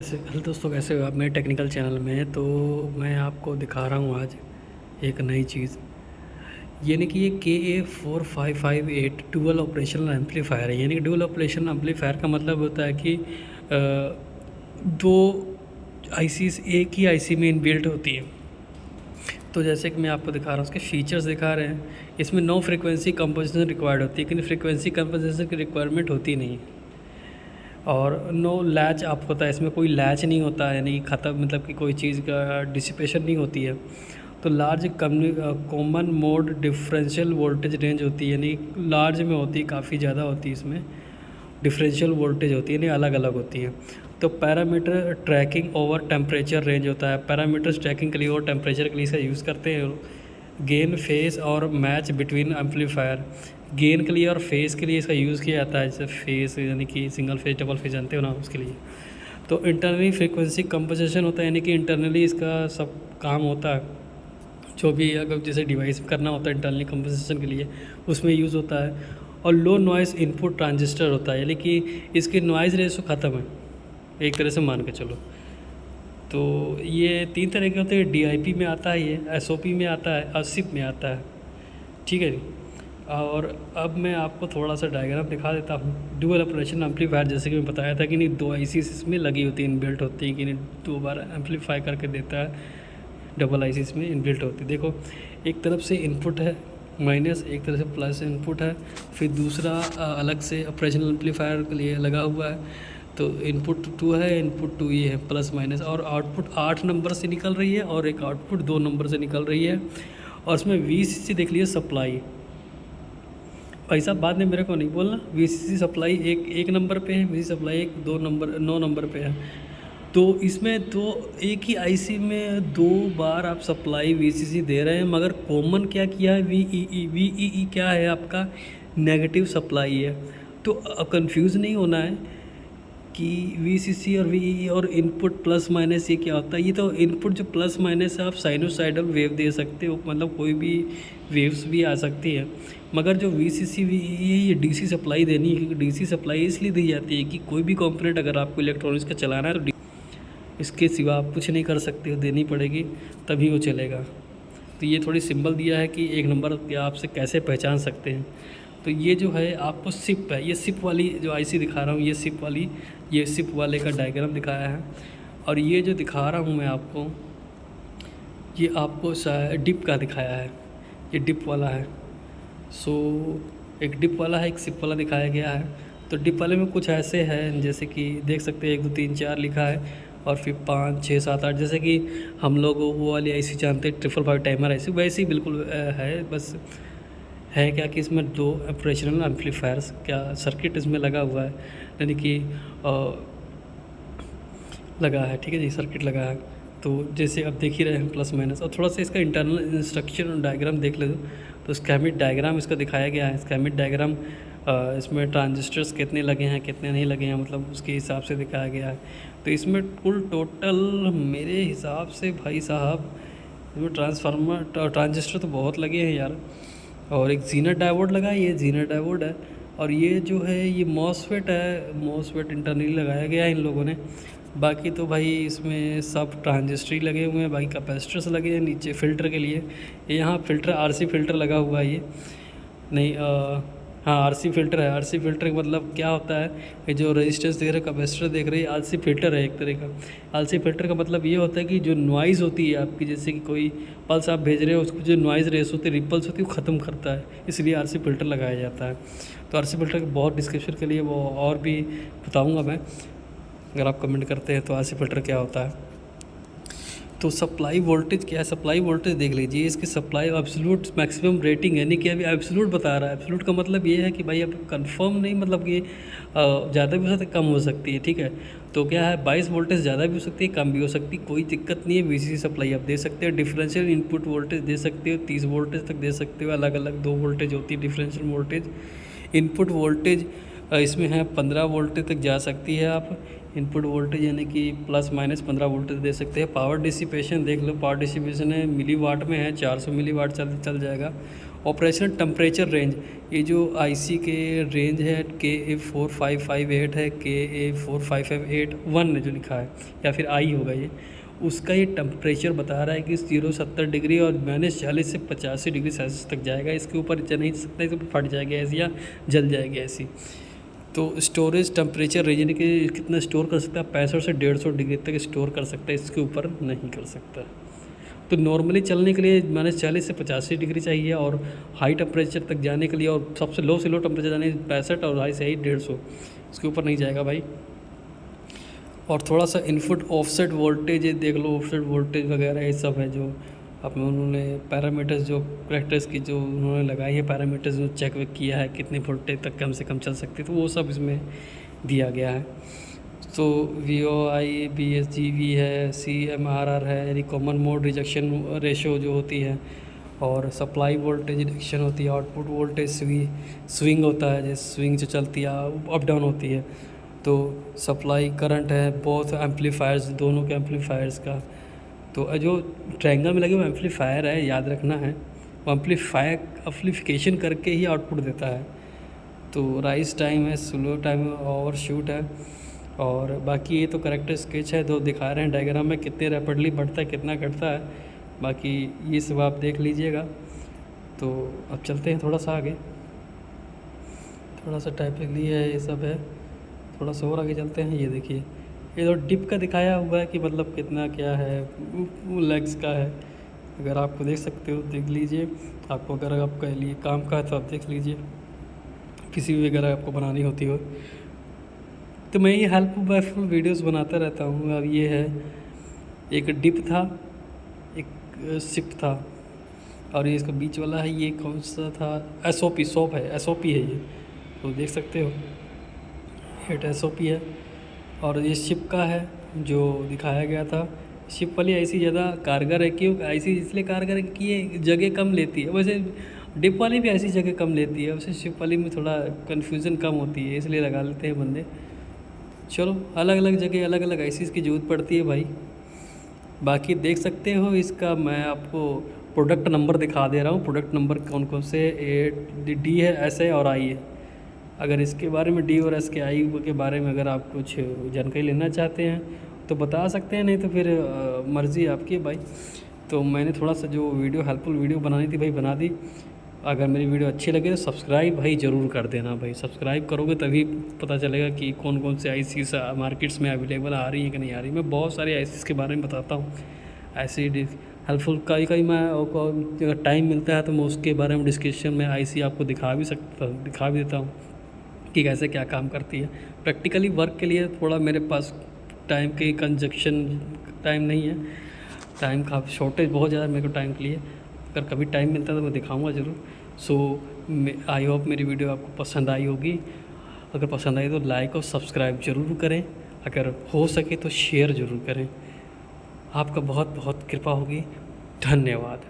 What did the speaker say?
Hello दोस्तों, कैसे हो आप मेरे टेक्निकल चैनल में। तो मैं आपको दिखा रहा हूँ आज एक नई चीज़, यानी कि ये KA4558 डुअल ऑपरेशनल एम्पलीफायर है। यानी कि डुअल ऑपरेशनल एम्पलीफायर का मतलब होता है कि दो आईसीज एक ही आईसी में इनबिल्ट होती है। तो जैसे कि मैं आपको दिखा रहा हूँ, उसके फीचर्स दिखा रहे हैं। इसमें नो फ्रिक्वेंसी कंपोजिशन रिक्वायर्ड होती है, लेकिन फ्रिक्वेंसी कंपोजिशन की रिक्वायरमेंट होती नहीं है। और नो लैच आप होता है, इसमें कोई लैच नहीं होता है, यानी कि ख़त्म मतलब कि कोई चीज़ का डिसिपेशन नहीं होती है। तो large common mode differential voltage range होती है, यानी लार्ज में होती है, काफ़ी ज़्यादा होती है। इसमें डिफरेंशियल वोल्टेज होती है, यानी अलग अलग होती है। तो parameter tracking over temperature range होता है। पैरामीटर्स ट्रैकिंग के लिए और टेम्परेचर के लिए इसका यूज़ करते हैं। गेन फेस और मैच बिटवीन एम्पलीफायर, गेन के लिए और फेस के लिए इसका यूज़ किया जाता है। जैसे फेस यानी कि सिंगल फेस डबल फेस जानते हो ना, उसके लिए। तो इंटरनली फ्रीक्वेंसी कंपोजिशन होता है, यानी कि इंटरनली इसका सब काम होता है। जो भी अगर जैसे डिवाइस करना होता है इंटरनली कंपोजिशन के लिए, उसमें यूज़ होता है। और लो नॉइज़ इनपुट ट्रांजिस्टर होता है, यानी कि इसकी नॉइज़ रेशो ख़त्म है एक तरह से मान के चलो। तो ये 3 तरह के होते हैं। DIP में आता है, ये SOP में आता है और SIP में आता है, ठीक है जी। और अब मैं आपको थोड़ा सा डायग्राम दिखा देता हूँ। डुअल ऑपरेशन एम्पलीफायर, जैसे कि मैं बताया था कि नहीं, 2 आईसीज इसमें लगी होती है, इनबिल्ट होती है, कि नहीं 2 बार एम्पलीफाई करके देता है। डबल आईसीज में इनबिल्ट होती है। देखो, एक तरफ से इनपुट है माइनस, एक तरफ से प्लस इनपुट है। फिर दूसरा अलग से ऑपरेशनल एम्पलीफायर के लिए लगा हुआ है। तो इनपुट 2 है, इनपुट 2 ये है, प्लस माइनस। और आउटपुट 8 नंबर से निकल रही है और एक आउटपुट 2 नंबर से निकल रही है। और इसमें VCC देख लीजिए, सप्लाई। भाई साहब बाद में मेरे को नहीं बोलना, VCC सप्लाई एक नंबर पे है, VCC सप्लाई 9 नंबर पे है। तो इसमें तो एक ही आईसी में 2 बार आप सप्लाई VCC दे रहे हैं, मगर कॉमन क्या किया है, VEE क्या है आपका, नेगेटिव सप्लाई है। तो कंफ्यूज नहीं होना है कि VCC और VEE और इनपुट प्लस माइनस ये क्या होता है। ये तो इनपुट जो प्लस माइनस है, आप साइनोसाइडल वेव दे सकते हो, मतलब कोई भी वेव्स भी आ सकती है। मगर जो VCC VEE है, ये DC सप्लाई देनी है, क्योंकि DC सप्लाई इसलिए दी जाती है कि कोई भी कंपोनेंट अगर आपको इलेक्ट्रॉनिक्स का चलाना है तो इसके सिवा आप कुछ नहीं कर सकते हो, देनी पड़ेगी तभी वो चलेगा। तो ये थोड़ी सिंबल दिया है कि एक नंबर या आपसे कैसे पहचान सकते हैं। तो ये जो है आपको सिप है, ये सिप वाली जो आईसी दिखा रहा हूँ, ये सिप वाले का डायग्राम दिखाया है। और ये जो दिखा रहा हूँ मैं आपको, ये आपको डिप का दिखाया है, ये डिप वाला है। सो एक डिप वाला है, एक सिप वाला दिखाया गया है। तो डिप वाले में कुछ ऐसे हैं, जैसे कि देख सकते हैं 1 2 3 4 लिखा है, और फिर 5 6 7 8, जैसे कि हम लोग वो वाली आईसी जानते हैं 555 टाइमर आईसी, वैसे ही बिल्कुल है। बस है क्या कि इसमें 2 ऑपरेशनल एम्पलीफायर्स क्या सर्किट इसमें लगा हुआ है, यानी कि लगा है, ठीक है जी, सर्किट लगा है। तो जैसे अब देख ही रहे हैं प्लस माइनस। और थोड़ा सा इसका इंटरनल इंस्ट्रक्शन डायग्राम देख ले तो स्कैमिक डायग्राम इसका दिखाया गया है। स्कैमिक डायग्राम इसमें ट्रांजिस्टर्स कितने लगे हैं कितने नहीं लगे हैं, मतलब उसके हिसाब से दिखाया गया है। तो इसमें कुल टोटल मेरे हिसाब से भाई साहब, इसमें ट्रांजिस्टर तो बहुत लगे हैं यार। और एक जीनर डायोड लगा है, ये जीनर डायोड है। और ये जो है ये मॉसफेट है, मॉसफेट इंटरनली लगाया गया है इन लोगों ने। बाकी तो भाई इसमें सब ट्रांजिस्टर लगे हुए हैं, बाकी कैपेसिटर्स लगे हैं नीचे फ़िल्टर के लिए। यहाँ फ़िल्टर RC फ़िल्टर लगा हुआ है, ये नहीं हाँ RC फ़िल्टर है। RC फ़िल्टर का मतलब क्या होता है, ये जो रेजिस्टेंस देख रहे हैं, कैपेसिटर देख रहे हैं, RC फ़िल्टर है एक तरह का। RC फ़िल्टर का मतलब ये होता है कि जो नॉइज़ होती है आपकी, जैसे कि कोई पल्स आप भेज रहे हो, उसको जो नॉइज़ रेस होती है, रिपल्स होती है, वो ख़त्म करता है, इसलिए RC फ़िल्टर लगाया जाता है। तो RC फ़िल्टर के बहुत डिस्क्रिप्शन के लिए वो और भी बताऊँगा मैं, अगर आप कमेंट करते हैं तो RC फ़िल्टर क्या होता है। तो सप्लाई वोल्टेज क्या है, सप्लाई वोल्टेज देख लीजिए। इसकी सप्लाई एब्सोल्यूट मैक्सिमम रेटिंग, यानी कि अभी एब्सोल्यूट बता रहा है। एब्सोल्यूट का मतलब ये है कि भाई अब कंफर्म नहीं, मतलब कि ज़्यादा भी हो सकती है कम हो सकती है, ठीक है। तो क्या है, 22 वोल्टेज ज़्यादा भी हो सकती है कम भी हो सकती है, कोई दिक्कत नहीं है। VCC सप्लाई आप दे सकते हो, डिफरेंशियल इनपुट वोल्टेज दे सकते हो, 30 वोल्टेज तक दे सकते हो। अलग अलग 2 वोल्टेज होती है डिफरेंशियल वोल्टेज। इनपुट वोल्टेज इसमें है 15 वोल्टेज तक जा सकती है आप इनपुट वोल्टेज, यानी कि प्लस माइनस 15 वोल्टेज दे सकते हैं। पावर डिसिपेशन देख लो, पावर डिसिपेशन है मिली वाट में है, 400 मिली वाट चल जाएगा। ऑपरेशनल टेम्परेचर रेंज, ये जो आईसी के रेंज है KA4558 है, KA4558 जो लिखा है या फिर आई होगा ये, उसका ये टेम्परेचर बता रहा है कि 070 डिग्री और -40 से 85 डिग्री सेल्सियस तक जाएगा। इसके ऊपर जा नहीं सकता, तो फट जाएगी ऐसी या जल जाएगी ऐसी। तो स्टोरेज टेम्परेचर रेंज यानी कि कितना स्टोर कर सकता है, 65 से 150 डिग्री तक स्टोर कर सकता है, इसके ऊपर नहीं कर सकता। तो नॉर्मली चलने के लिए -40 से 85 डिग्री चाहिए, और हाई टेम्परेचर तक जाने के लिए, और सबसे लो से लो टेम्परेचर जाने 65, और हाई से हाई 150, इसके ऊपर नहीं जाएगा भाई। और थोड़ा सा इनपुट ऑफसेट वोल्टेज देख लो, ऑफसेट वोल्टेज वगैरह ये सब है जो अब उन्होंने पैरामीटर्स जो करेक्टर्स की जो उन्होंने लगाई है, पैरामीटर्स जो चेक वेक किया है कितने वोल्टेज तक कम से कम चल सकती है, तो वो सब इसमें दिया गया है। तो VOI BSGV है, CMRR है, यानी कॉमन मोड रिजेक्शन रेशो जो होती है, और सप्लाई वोल्टेज रिजेक्शन होती है, आउटपुट वोल्टेज स्विंग होता है, जैसे स्विंग जो चलती है अप डाउन होती है, तो सप्लाई करंट है, बोथ एम्पलीफायर्स, दोनों के एम्पलीफायर्स का। तो जो ट्रायंगल में लगे वो एम्पलीफायर है, याद रखना है, वो एम्पलीफिकेशन करके ही आउटपुट देता है। तो राइज टाइम है, स्लो टाइम, ओवर शूट है, और बाकी ये तो करेक्टर स्केच है, तो दिखा रहे हैं डायग्राम में कितने रैपिडली बढ़ता है कितना घटता है, बाकी ये सब आप देख लीजिएगा। तो अब चलते हैं थोड़ा सा आगे, थोड़ा सा टाइपिंग ली है, ये सब है, थोड़ा सा और आगे चलते हैं। ये देखिए, ये तो डिप का दिखाया हुआ है कि मतलब कितना क्या है, लेग्स का है, अगर आपको देख सकते हो देख लीजिए। आपको अगर आपके लिए काम का है तो आप देख लीजिए, किसी भी अगर आपको बनानी होती हो तो मैं ये हेल्पफुल वीडियोस बनाता रहता हूँ। अब ये है, एक डिप था, एक शिप था, और ये इसका बीच वाला है, ये कौन सा था, SOP है, SOP है ये, तो देख सकते हो ये SOP है। और ये शिप का है जो दिखाया गया था। शिप वाली ऐसी ज़्यादा कारगर है, क्यों ऐसी इसलिए कारगर है कि ये जगह कम लेती है, वैसे डिप वाली भी ऐसी जगह कम लेती है, वैसे शिप वाली में थोड़ा कन्फ्यूज़न कम होती है, इसलिए लगा लेते हैं बंदे। चलो, अलग अलग जगह अलग अलग ऐसी इसकी ज़रूरत पड़ती है भाई। बाकी देख सकते हो, इसका मैं आपको प्रोडक्ट नंबर दिखा दे रहा हूँ। प्रोडक्ट नंबर कौन कौन से, D है, S है और I है। अगर इसके बारे में D और S के I के बारे में अगर आप कुछ जानकारी लेना चाहते हैं तो बता सकते हैं, नहीं तो फिर मर्ज़ी आपकी भाई। तो मैंने थोड़ा सा जो वीडियो हेल्पफुल वीडियो बनानी थी भाई बना दी। अगर मेरी वीडियो अच्छी लगे तो सब्सक्राइब भाई ज़रूर कर देना भाई, सब्सक्राइब करोगे तभी पता चलेगा कि कौन कौन से ICs मार्केट्स में अवेलेबल आ रही हैं कि नहीं आ रही। मैं बहुत सारे ICs के बारे में बताता हूँ, ऐसे हेल्पफुल। कई मैं अगर टाइम मिलता है तो मैं उसके बारे में डिस्क्रिप्शन में IC आपको दिखा भी देता हूँ कि कैसे क्या काम करती है। प्रैक्टिकली वर्क के लिए थोड़ा मेरे पास टाइम की कंजक्शन टाइम नहीं है, टाइम का शॉर्टेज बहुत ज़्यादा मेरे को टाइम के लिए। अगर कभी टाइम मिलता है तो मैं दिखाऊंगा ज़रूर। सो आई होप मेरी वीडियो आपको पसंद आई होगी। अगर पसंद आई तो लाइक और सब्सक्राइब ज़रूर करें, अगर हो सके तो शेयर ज़रूर करें। आपका बहुत बहुत कृपा होगी। धन्यवाद।